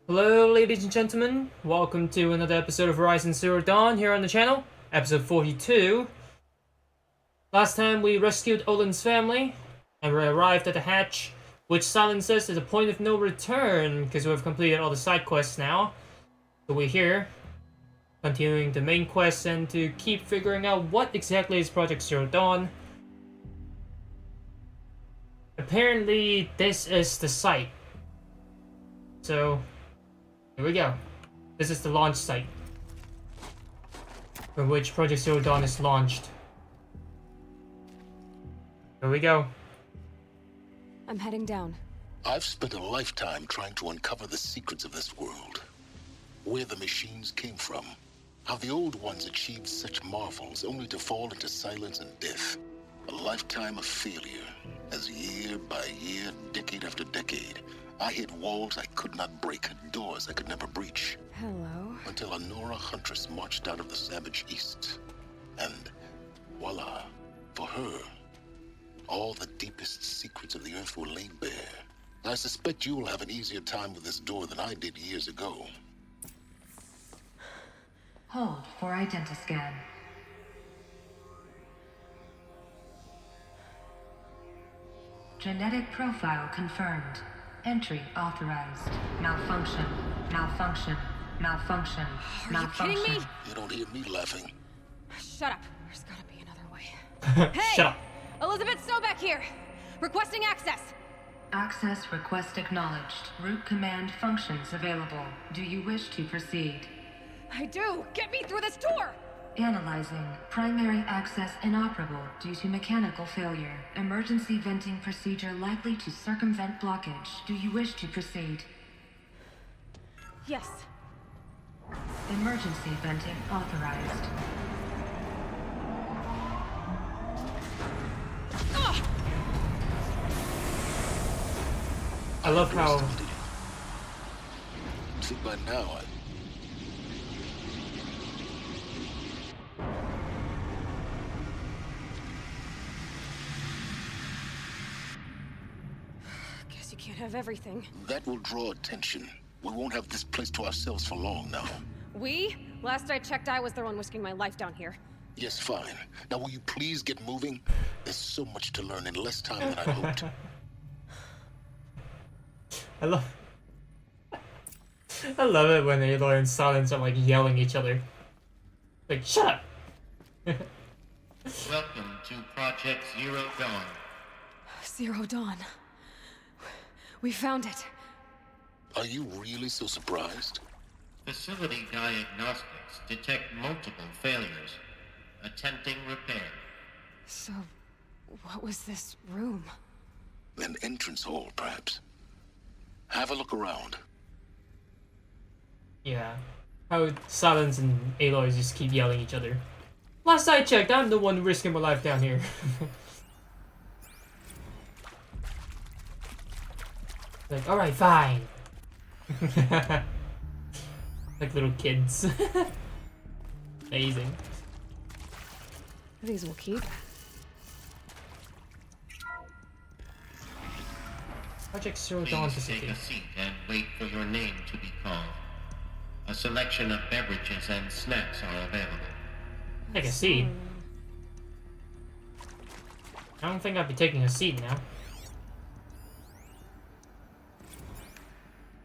Hello ladies and gentlemen, welcome to another episode of Horizon Zero Dawn here on the channel, episode 42. Last time we rescued Olin's family, and we arrived at the hatch, which Silent says is a point of no return, because we've completed all the side quests now. So we're here, continuing the main quest and to keep figuring out what exactly is Project Zero Dawn. Apparently this is the site. So here we go. This is the launch site from which Project Zero Dawn is launched. Here we go. I'm heading down. I've spent a lifetime trying to uncover the secrets of this world. Where the machines came from. How the old ones achieved such marvels only to fall into silence and death. A lifetime of failure, as year by year, decade after decade, I hit walls I could not break, doors I could never breach. Hello. Until a Nora huntress marched out of the savage east. And voila, for her, all the deepest secrets of the earth were laid bare. I suspect you'll have an easier time with this door than I did years ago. Hold for identiscan. Genetic profile confirmed. Entry authorized. Malfunction. Malfunction. Malfunction. Are Malfunction. you kidding me? You don't hear me laughing. Shut up. There's gotta be another way. Hey! Shut up. Elizabeth Sobeck here! Requesting access! Access request acknowledged. Root command functions available. Do you wish to proceed? I do! Get me through this door! Analyzing. Primary access inoperable due to mechanical failure. Emergency venting procedure likely to circumvent blockage. Do you wish to proceed? Yes. Emergency venting authorized. Ugh! I love how See, by now, Guess you can't have everything. that will draw attention. We won't have this place to ourselves for long now. We? Last I checked, I was the one risking my life down here. Yes, fine. Now will you please get moving? There's so much to learn in less time than I hoped. I love I love it when Aloy and Silence are like yelling at each other. Like, shut up! Welcome to Project Zero Dawn. Zero Dawn. We found it. Are you really so surprised? Facility diagnostics detect multiple failures. Attempting repair. So, what was this room? An entrance hall, perhaps. Have a look around. Yeah. How Silence and Aloy just keep yelling at each other. Last I checked, I'm the one risking my life down here. Like, alright, fine. Like little kids. Amazing. These will keep. Project Zero Dawn Please take facility. a seat and wait for your name to be called. A selection of beverages and snacks are available. Take a seat. I don't think I'd be taking a seat now.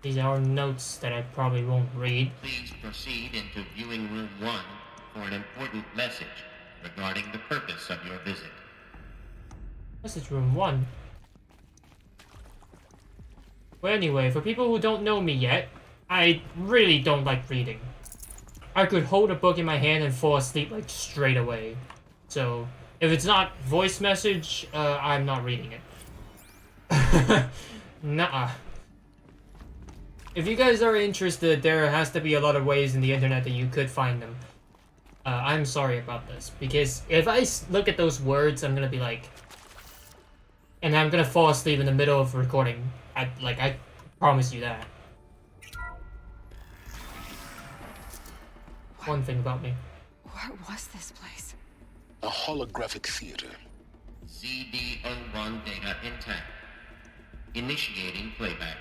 These are notes that I probably won't read. Please proceed into viewing room 1 for an important message regarding the purpose of your visit. This is room 1. Well, anyway, for people who don't know me yet, I really don't like reading. I could hold a book in my hand and fall asleep like straight away. So, if it's not voice message, I'm not reading it. Nuh-uh. If you guys are interested, there has to be a lot of ways in the internet that you could find them. I'm sorry about this, because if I look at those words, I'm gonna be like... And I'm gonna fall asleep in the middle of recording. I promise you that. One thing about me. What was this place? A holographic theater. CD01 data intact. Initiating playback.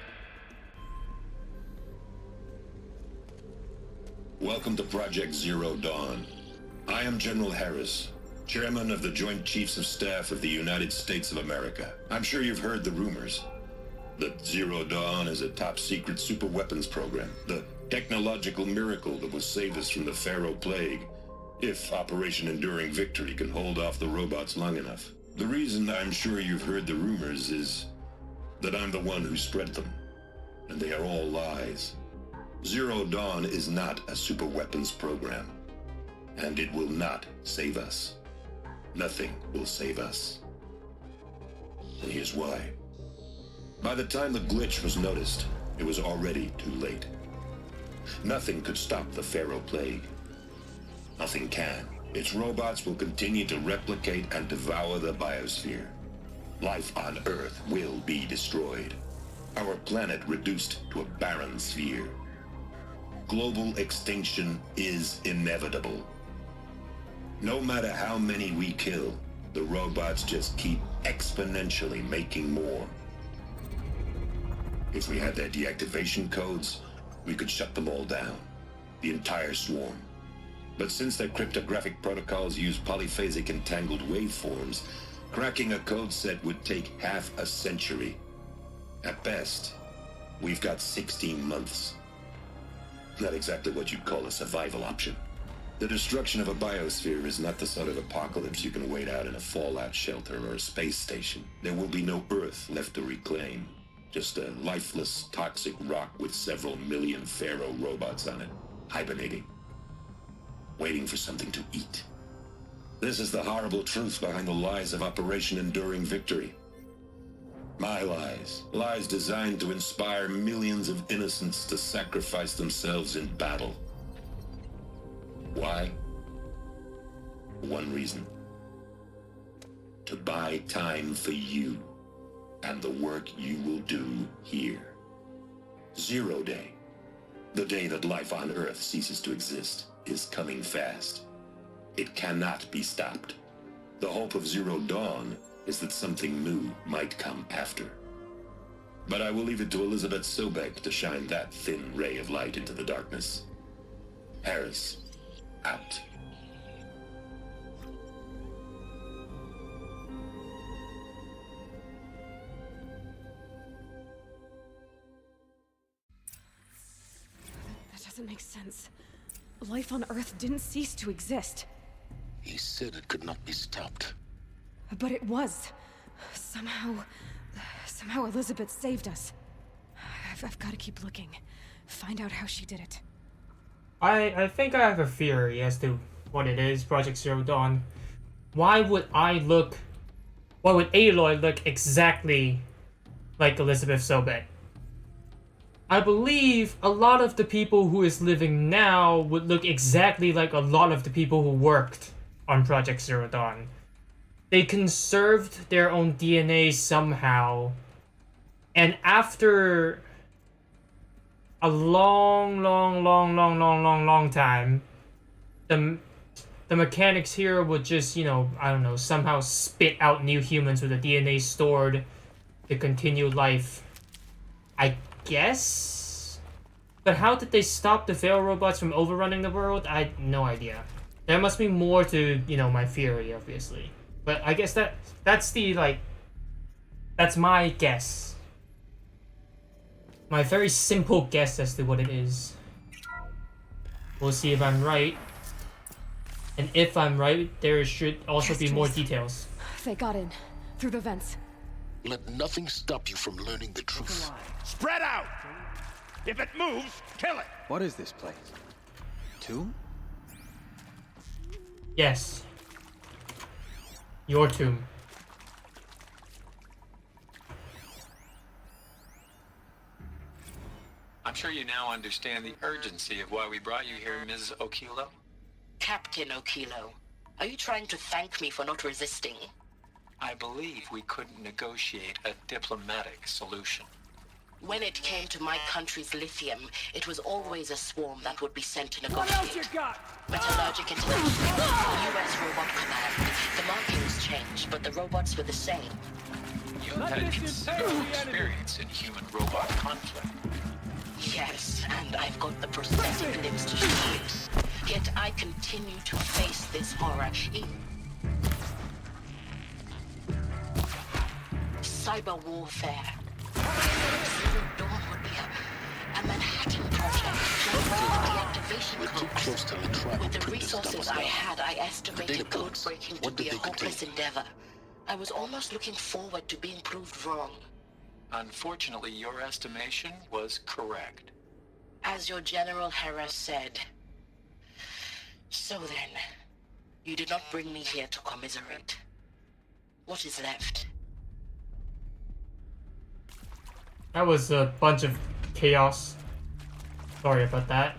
Welcome to Project Zero Dawn. I am General Harris, Chairman of the Joint Chiefs of Staff of the United States of America. I'm sure you've heard the rumors that Zero Dawn is a top-secret superweapons program, the technological miracle that will save us from the Pharaoh Plague, if Operation Enduring Victory can hold off the robots long enough. The reason I'm sure you've heard the rumors is that I'm the one who spread them, and they are all lies. Zero Dawn is not a superweapons program, and it will not save us. Nothing will save us. And here's why. By the time the glitch was noticed, it was already too late. Nothing could stop the Pharaoh Plague. Nothing can. Its robots will continue to replicate and devour the biosphere. Life on Earth will be destroyed. Our planet reduced to a barren sphere. Global extinction is inevitable. No matter how many we kill, the robots just keep exponentially making more. If we had their deactivation codes, we could shut them all down. The entire swarm. But since their cryptographic protocols use polyphasic entangled waveforms, cracking a code set would take half a century. At best, we've got 16 months. Not exactly what you'd call a survival option. The destruction of a biosphere is not the sort of apocalypse you can wait out in a fallout shelter or a space station. There will be no Earth left to reclaim. Just a lifeless, toxic rock with several million Pharaoh robots on it, hibernating, waiting for something to eat. This is the horrible truth behind the lies of Operation Enduring Victory. My lies. Lies designed to inspire millions of innocents to sacrifice themselves in battle. Why? One reason. To buy time for you and the work you will do here. Zero Day, the day that life on Earth ceases to exist, is coming fast. It cannot be stopped. The hope of Zero Dawn is that something new might come after. But I will leave it to Elizabeth Sobek to shine that thin ray of light into the darkness. Harris, out. That doesn't make sense. Life on Earth didn't cease to exist. He said it could not be stopped. But it was. Somehow Elizabeth saved us. I've got to keep looking. Find out how she did it. I think I have a theory as to what it is, Project Zero Dawn. Why would Aloy look exactly like Elizabeth Sobek? I believe a lot of the people who is living now would look exactly like a lot of the people who worked on Project Zero Dawn. They conserved their own DNA somehow, and after a long time, the mechanics here would just, I don't know, somehow spit out new humans with the DNA stored to continue life. I guess? But how did they stop the Pharaoh robots from overrunning the world? I had no idea. There must be more to, my theory, obviously. But I guess that's my guess. My very simple guess as to what it is. We'll see if I'm right. And if I'm right, there should also be more details. They got in. Through the vents. Let nothing stop you from learning the truth. Spread out! If it moves, kill it! What is this place? Tomb? Yes. Your tomb. I'm sure you now understand the urgency of why we brought you here, Ms. Okilo. Captain Okilo, are you trying to thank me for not resisting? I believe we couldn't negotiate a diplomatic solution. When it came to my country's lithium, it was always a swarm that would be sent to negotiate. What else you got? Metallurgic International, the U.S. Robot Command. The markings changed, but the robots were the same. You've had considerable experience in human-robot conflict. Yes, and I've got the prosthetic limbs to show it. Yet I continue to face this horror. Cyber warfare. Zero Dawn would be a Manhattan project. Deactivation We're too codes. close to the trap. With the resources I had, I estimated code points. breaking to What be did a they contain? hopeless endeavor. I was almost looking forward to being proved wrong. Unfortunately, your estimation was correct. As your General Hera said. So then, you did not bring me here to commiserate. What is left? That was a bunch of chaos. Sorry about that.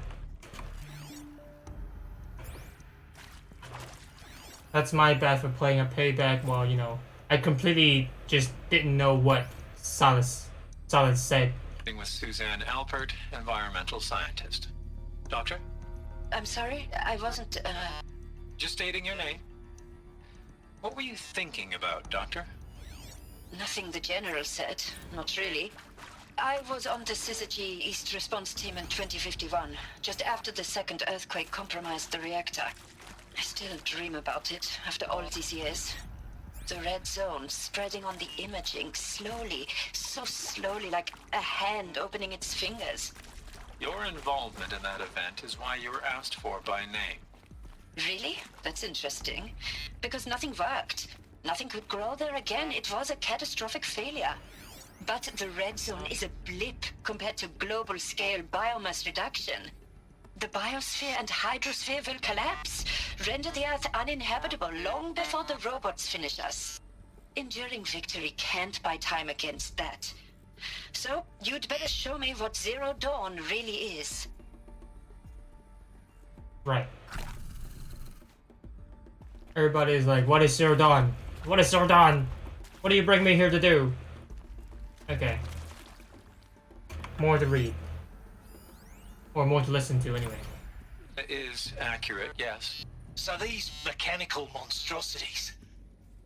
That's my bad for playing a payback while, you know, I completely just didn't know what Silas said. With Suzanne Alpert, environmental scientist. Doctor? I'm sorry, I wasn't, Just stating your name. What were you thinking about, Doctor? Nothing the General said, not really. I was on the Syzygy East Response Team in 2051, just after the second earthquake compromised the reactor. I still dream about it, after all these years. The red zone spreading on the imaging, slowly, so slowly, like a hand opening its fingers. Your involvement in that event is why you were asked for by name. Really? That's interesting. Because nothing worked. Nothing could grow there again. It was a catastrophic failure. But the red zone is a blip compared to global-scale biomass reduction. The biosphere and hydrosphere will collapse, render the Earth uninhabitable long before the robots finish us. Enduring victory can't buy time against that. So, you'd better show me what Zero Dawn really is. Right. Everybody's like, what is Zero Dawn? What is Zero Dawn? What do you bring me here to do? Okay. More to read. Or more to listen to, anyway. It is accurate, yes. So these mechanical monstrosities,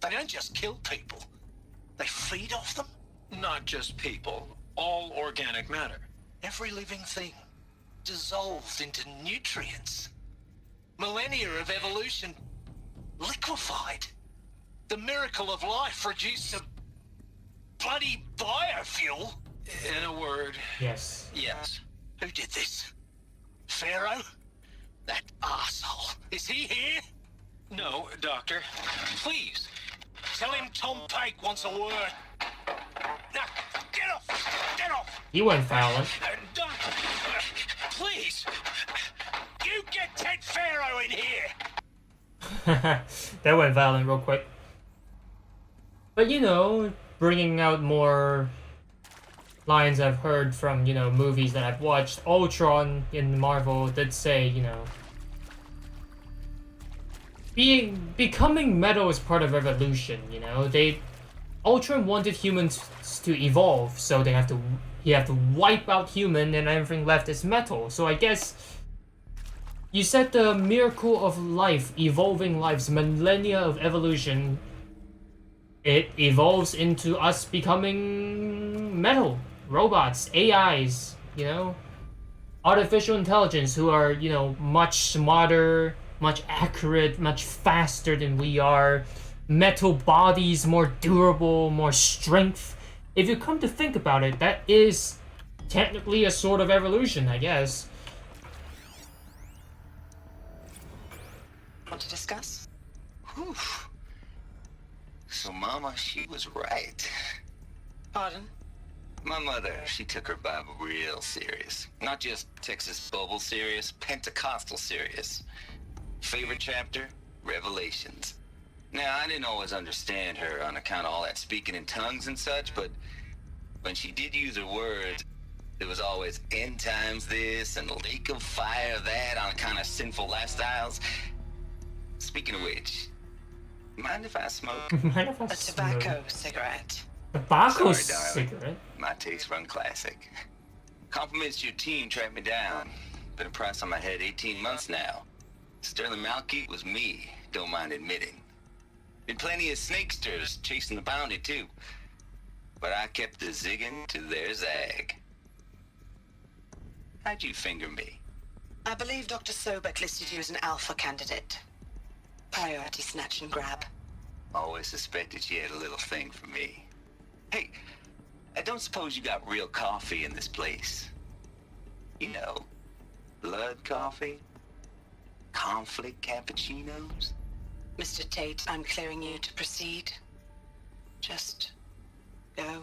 they don't just kill people. They feed off them? Not just people, all organic matter. Every living thing dissolved into nutrients. Millennia of evolution liquefied. The miracle of life reduced to bloody biofuel. In a word, Yes. yes. Who did this? Pharaoh? That arsehole. Is he here? No, Doctor. Please, tell him Tom Pake wants a word. Now, get off! Get off! He went violent. Doctor, please, you get Ted Pharaoh in here! That went violent real quick. But you know, bringing out more lines I've heard from, you know, movies that I've watched. Ultron in Marvel did say, you know, becoming metal is part of evolution, you know. Ultron wanted humans to evolve, so he have to wipe out human and everything left is metal. So I guess you said the miracle of life, evolving lives, millennia of evolution, it evolves into us becoming metal. Robots, AIs, you know, artificial intelligence who are, you know, much smarter, much accurate, much faster than we are, metal bodies, more durable, more strength. If you come to think about it, that is technically a sort of evolution, I guess. Want to discuss? Whew. So Mama, she was right. Pardon? My mother, she took her Bible real serious. Not just Texas Bible serious, Pentecostal serious. Favorite chapter? Revelations. Now, I didn't always understand her on account of all that speaking in tongues and such, but when she did use her words, there was always end times this and lake of fire that on account of sinful lifestyles. Speaking of which, mind if I smoke? Mind if I A tobacco cigarette. Tobacco Sorry, darling. cigarette? My taste run classic. Compliments to your team tracked me down. Been a price on my head 18 months now. Sterling Malkeet was me, don't mind admitting. Been plenty of snakesters chasing the bounty too. But I kept the zigging to their zag. How'd you finger me? I believe Dr. Sobek listed you as an alpha candidate. Priority snatch and grab. Always suspected she had a little thing for me. Hey, I don't suppose you got real coffee in this place? You know, blood coffee? Conflict cappuccinos? Mr. Tate, I'm clearing you to proceed. Just go.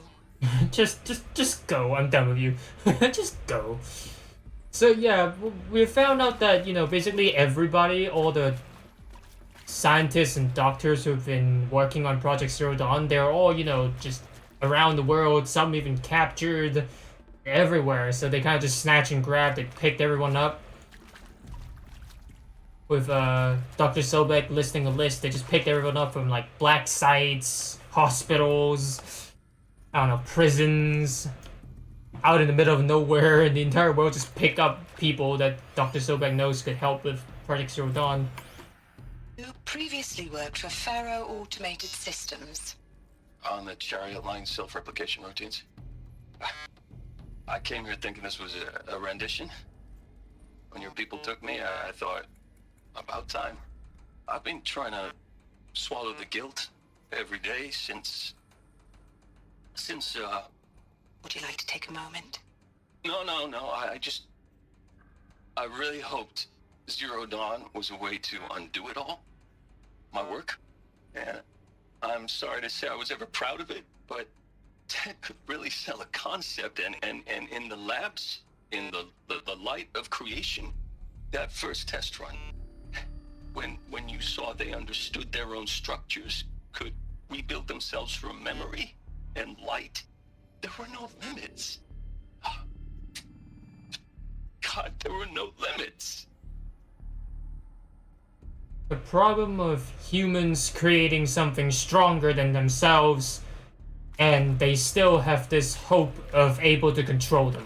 just go. I'm done with you. Just go. So yeah, we found out that, you know, basically everybody, all the scientists and doctors who've been working on Project Zero Dawn, they're all, you know, just around the world, some even captured everywhere, so they kind of just snatch and grab, they picked everyone up. With Dr. Sobek listing a list, they just picked everyone up from like black sites, hospitals, I don't know, prisons, out in the middle of nowhere, and the entire world just pick up people that Dr. Sobek knows could help with Project Zero Dawn. You previously worked for Faro Automated Systems. On the Chariot Line self-replication routines. I came here thinking this was a rendition. When your people took me, I thought, about time. I've been trying to swallow the guilt every day since... Would you like to take a moment? No, I really hoped Zero Dawn was a way to undo it all. My work. And I'm sorry to say I was ever proud of it, but Ted could really sell a concept, and in the labs, in the light of creation, that first test run, when you saw they understood their own structures, could rebuild themselves from memory and light, there were no limits. God, there were no limits. The problem of humans creating something stronger than themselves, and they still have this hope of able to control them.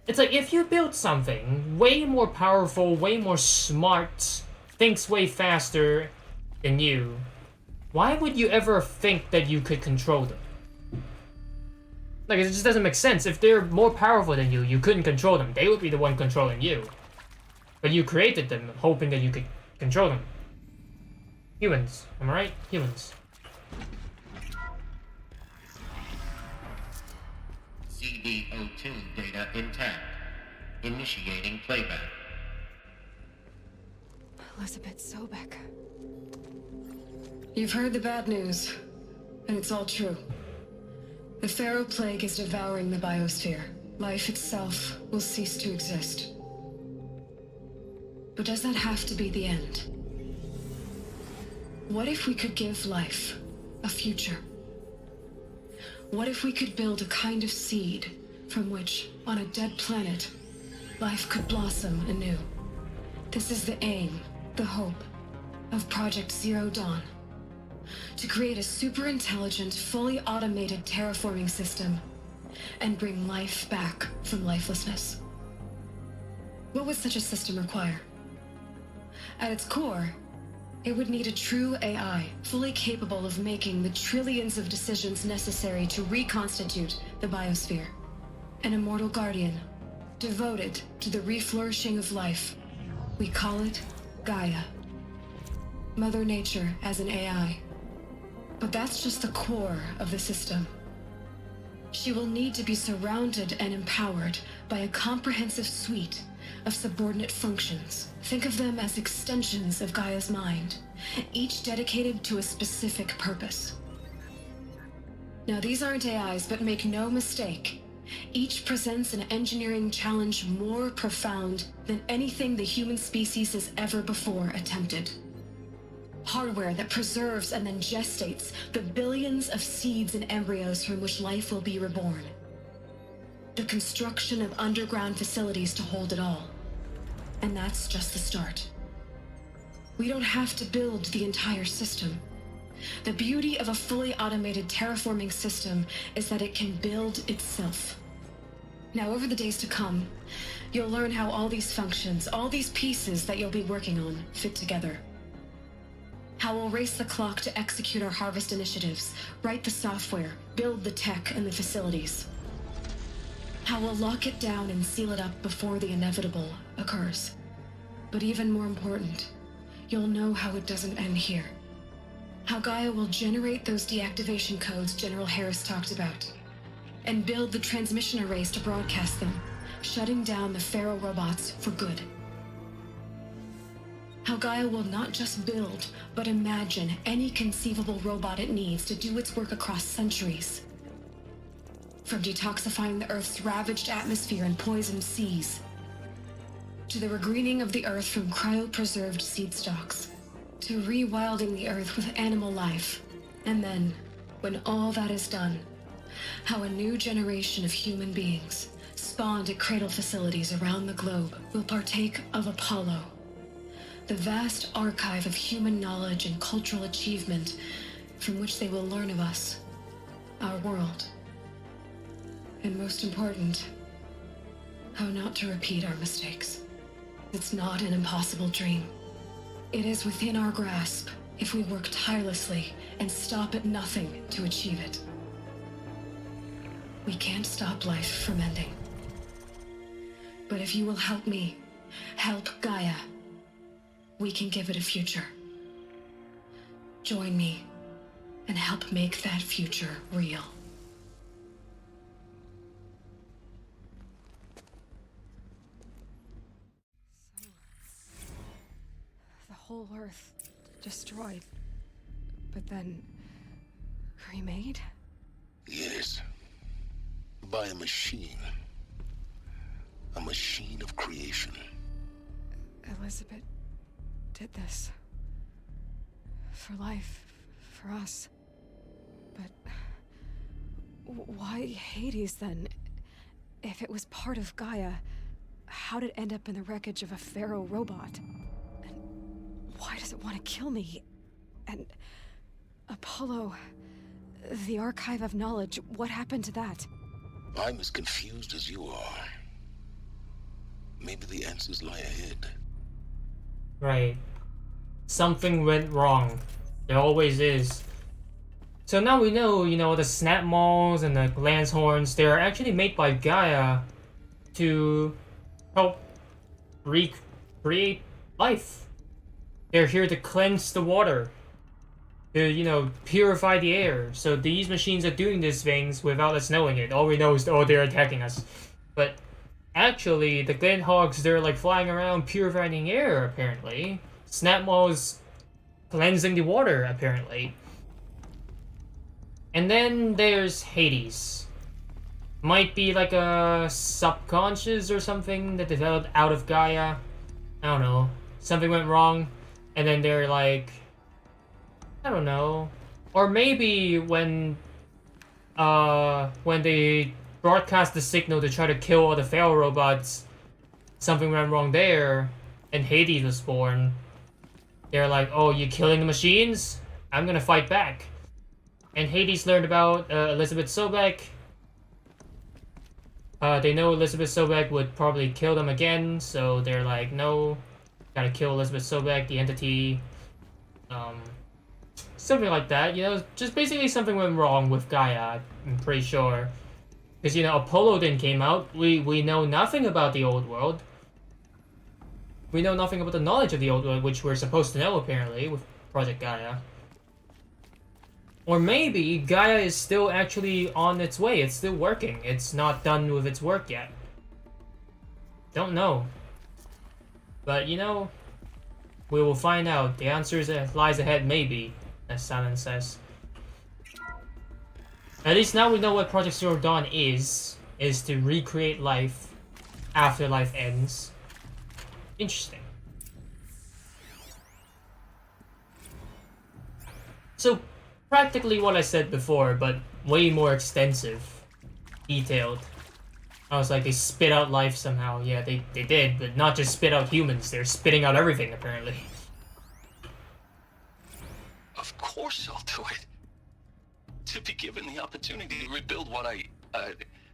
It's like, if you build something way more powerful, way more smart, thinks way faster than you, why would you ever think that you could control them? Like, it just doesn't make sense. If they're more powerful than you, you couldn't control them. They would be the one controlling you. But you created them, hoping that you could control them. Humans, am I right? Humans. CD02 data intact. Initiating playback. Elizabeth Sobek. You've heard the bad news, and it's all true. The Pharaoh Plague is devouring the biosphere. Life itself will cease to exist. But does that have to be the end? What if we could give life a future? What if we could build a kind of seed from which, on a dead planet, life could blossom anew? This is the aim, the hope, of Project Zero Dawn. To create a super-intelligent, fully automated terraforming system and bring life back from lifelessness. What would such a system require? At its core, it would need a true AI, fully capable of making the trillions of decisions necessary to reconstitute the biosphere. An immortal guardian, devoted to the reflourishing of life. We call it GAIA. Mother Nature as an AI. But that's just the core of the system. She will need to be surrounded and empowered by a comprehensive suite of subordinate functions. Think of them as extensions of Gaia's mind, each dedicated to a specific purpose. Now, these aren't AIs, but make no mistake, each presents an engineering challenge more profound than anything the human species has ever before attempted. Hardware that preserves and then gestates the billions of seeds and embryos from which life will be reborn. The construction of underground facilities to hold it all. And that's just the start. We don't have to build the entire system. The beauty of a fully automated terraforming system is that it can build itself. Now, over the days to come, you'll learn how all these functions, all these pieces that you'll be working on, fit together. How we'll race the clock to execute our harvest initiatives, write the software, build the tech and the facilities. How we'll lock it down and seal it up before the inevitable occurs. But even more important, you'll know how it doesn't end here. How Gaia will generate those deactivation codes General Harris talked about, and build the transmission arrays to broadcast them, shutting down the Pharaoh robots for good. How Gaia will not just build, but imagine any conceivable robot it needs to do its work across centuries. From detoxifying the Earth's ravaged atmosphere and poisoned seas, to the regreening of the Earth from cryopreserved seed stalks, to rewilding the Earth with animal life. And then, when all that is done, how a new generation of human beings, spawned at cradle facilities around the globe, will partake of Apollo, the vast archive of human knowledge and cultural achievement from which they will learn of us, our world. And most important, how not to repeat our mistakes. It's not an impossible dream. It is within our grasp if we work tirelessly and stop at nothing to achieve it. We can't stop life from ending. But if you will help me, help Gaia, we can give it a future. Join me and help make that future real. The whole Earth destroyed, but then remade? Yes. By a machine. A machine of creation. Elizabeth did this. For life. For us. But why Hades then? If it was part of Gaia, how did it end up in the wreckage of a Pharaoh robot? And why does it want to kill me? And Apollo, the archive of knowledge, what happened to that? I'm as confused as you are. Maybe the answers lie ahead. Right. Something went wrong. There always is. So now we know, the snap mauls and the lance horns, they are actually made by Gaia to help recreate life. They're here to cleanse the water. To, purify the air. So these machines are doing these things without us knowing it. All we know is, oh, they're attacking us. But actually, the Glen Hogs, they're like flying around purifying air, apparently. Snapmaw's cleansing the water, apparently. And then there's Hades. Might be like a subconscious or something that developed out of Gaia. I don't know. Something went wrong. And then they're like, I don't know. Or maybe when they broadcast the signal to try to kill all the Pharaoh robots, something went wrong there, and Hades was born. They're like, oh, you're killing the machines? I'm gonna fight back. And Hades learned about Elizabeth Sobek. They know Elizabeth Sobek would probably kill them again, so they're like, no, gotta kill Elizabeth Sobek, the entity. Something like that, just basically something went wrong with Gaia, I'm pretty sure. Because, Apollo then came out, we know nothing about the old world. We know nothing about the knowledge of the old world, which we're supposed to know, apparently, with Project Gaia. Or maybe Gaia is still actually on its way, it's still working, it's not done with its work yet. Don't know. But, we will find out. The answer lies ahead, maybe. As Silent says. At least now we know what Project Zero Dawn is to recreate life after life ends. Interesting. So, practically what I said before, but way more extensive. Detailed. I was like, they spit out life somehow. Yeah, they did, but not just spit out humans, they're spitting out everything, apparently. Of course I'll do it. To be given the opportunity to rebuild what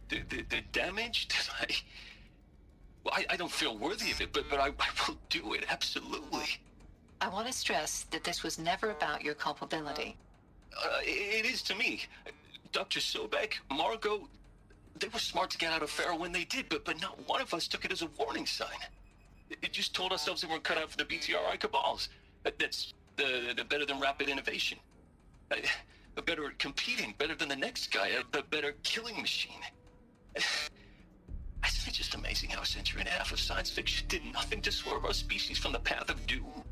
the damage that I don't feel worthy of it, but I will do it, absolutely. I want to stress that this was never about your culpability. It is to me. Dr. Sobek, Margot, They were smart to get out of Pharaoh when they did, but not one of us took it as a warning sign. It just told ourselves that we're cut out for the BTRI cabals. That's the better than rapid innovation. Better at competing, better than the next guy, a better killing machine. It's just amazing how a century and a half of science fiction did nothing to swerve our species from the path of doom.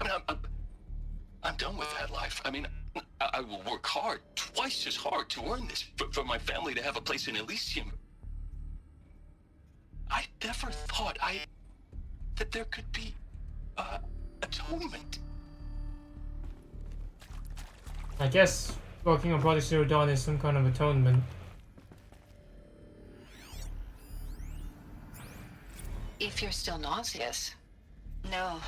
I mean, I'm done with that life. I mean, I will work hard, twice as hard, to earn this, for my family to have a place in Elysium. I never thought that there could be atonement. I guess working on Project Zero Dawn is some kind of atonement. If you're still nauseous. No,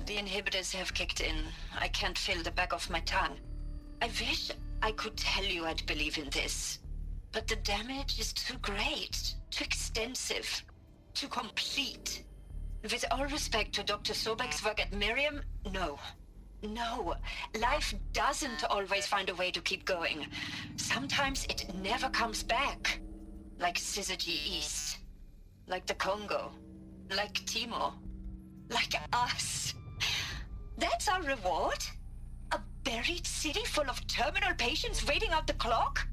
the inhibitors have kicked in. I can't feel the back of my tongue. I wish I could tell you I'd believe in this. But the damage is too great, too extensive, too complete. With all respect to Dr. Sobek's work at Miriam, no. No, life doesn't always find a way to keep going. Sometimes it never comes back. Like Syzygy East. Like the Congo. Like Timo. Like us. That's our reward? A buried city full of terminal patients waiting out the clock?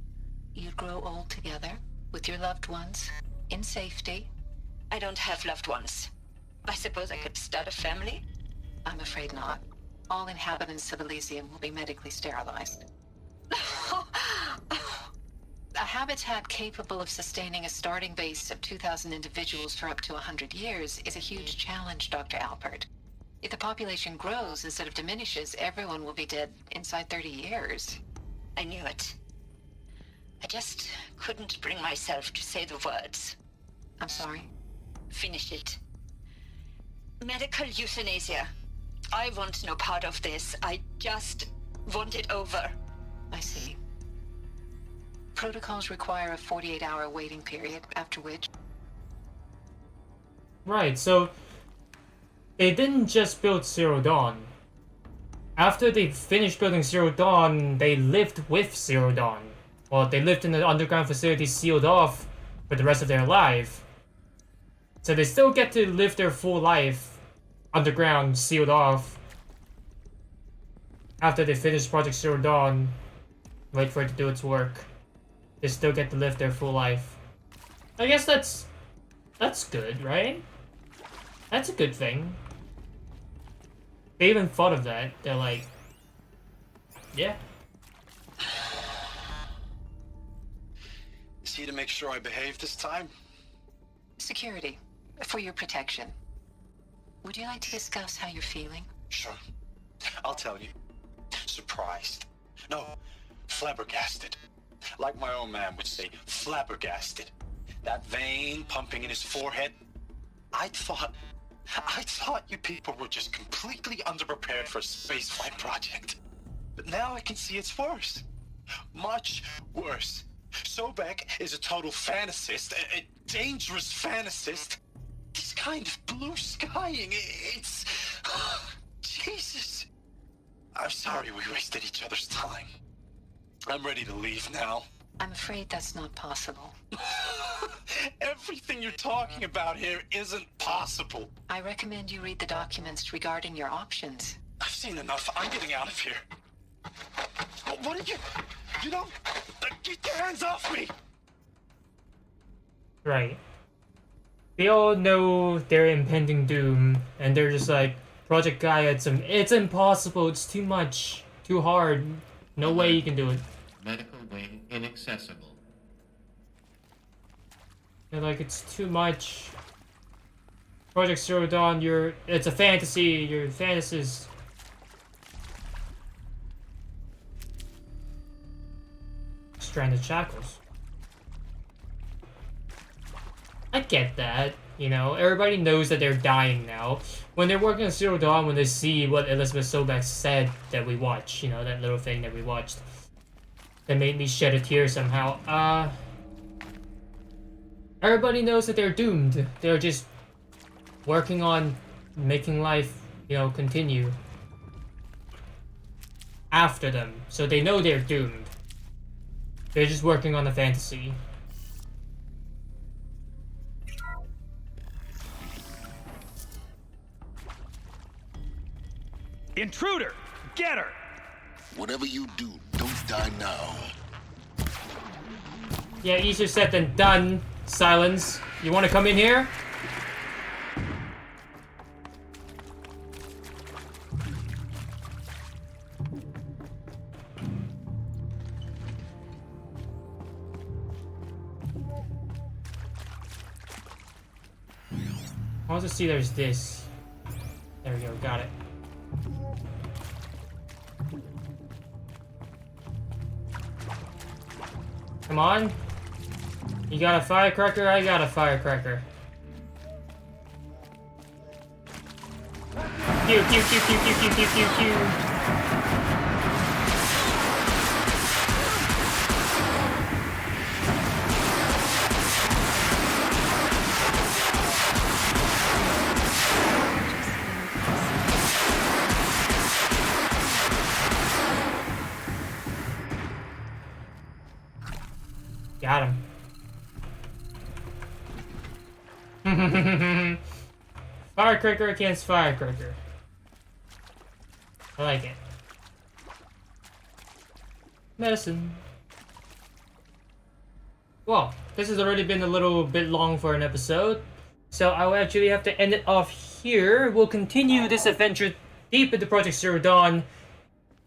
You'd grow old together, with your loved ones, in safety. I don't have loved ones. I suppose I could start a family? I'm afraid not. All inhabitants of Elysium will be medically sterilized. A habitat capable of sustaining a starting base of 2,000 individuals for up to 100 years is a huge challenge, Dr. Alpert. If the population grows instead of diminishes, everyone will be dead inside 30 years. I knew it. I just couldn't bring myself to say the words. I'm sorry. Finish it. Medical euthanasia. I want no part of this. I just want it over. I see. Protocols require a 48-hour waiting period, after which... Right, so they didn't just build Zero Dawn. After they finished building Zero Dawn, they lived with Zero Dawn. Well, they lived in the underground facility sealed off for the rest of their life. So they still get to live their full life underground, sealed off. After they finish Project Zero Dawn, wait for it to do its work. They still get to live their full life. I guess that's good, right? That's a good thing. They even thought of that. They're like, yeah. Is he to make sure I behave this time? Security, for your protection. Would you like to discuss how you're feeling? Sure. I'll tell you. Surprised. No, flabbergasted. Like my own man would say, flabbergasted. That vein pumping in his forehead. I thought you people were just completely underprepared for a spaceflight project. But now I can see it's worse. Much worse. Sobek is a total fantasist, a dangerous fantasist. He's kind of blue skying. It's... Jesus. I'm sorry we wasted each other's time. I'm ready to leave now. I'm afraid that's not possible. Everything you're talking about here isn't possible. I recommend you read the documents regarding your options. I've seen enough. I'm getting out of here. What did you... You don't... Get your hands off me! Right. They all know their impending doom, and they're just like, Project Gaia, it's impossible, it's too much, too hard, no way you can do it. Medical wing inaccessible. They're like, it's too much. Project Zero Dawn, it's a fantasy, you're a fantasist. Stranded shackles. I get that, you know, everybody knows that they're dying now. When they're working on Zero Dawn, when they see what Elizabeth Sobek said that we watched, you know, that little thing that we watched, that made me shed a tear somehow, everybody knows that they're doomed. They're just working on making life, you know, continue after them. So they know they're doomed. They're just working on a fantasy. Intruder! Get her! Whatever you do, don't die now. Yeah, easier said than done. Silence. You want to come in here? I want to see there's this. There we go, got it. Come on. You got a firecracker? I got a firecracker. Pew, pew, pew, pew, pew, pew, pew, pew, pew. Got him. Firecracker against firecracker. I like it. Medicine. Well, this has already been a little bit long for an episode, so I will actually have to end it off here. We'll continue this adventure deep into Project Zero Dawn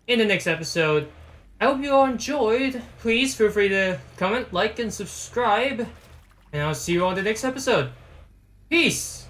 in the next episode. I hope you all enjoyed. Please feel free to comment, like, and subscribe. And I'll see you on the next episode. Peace!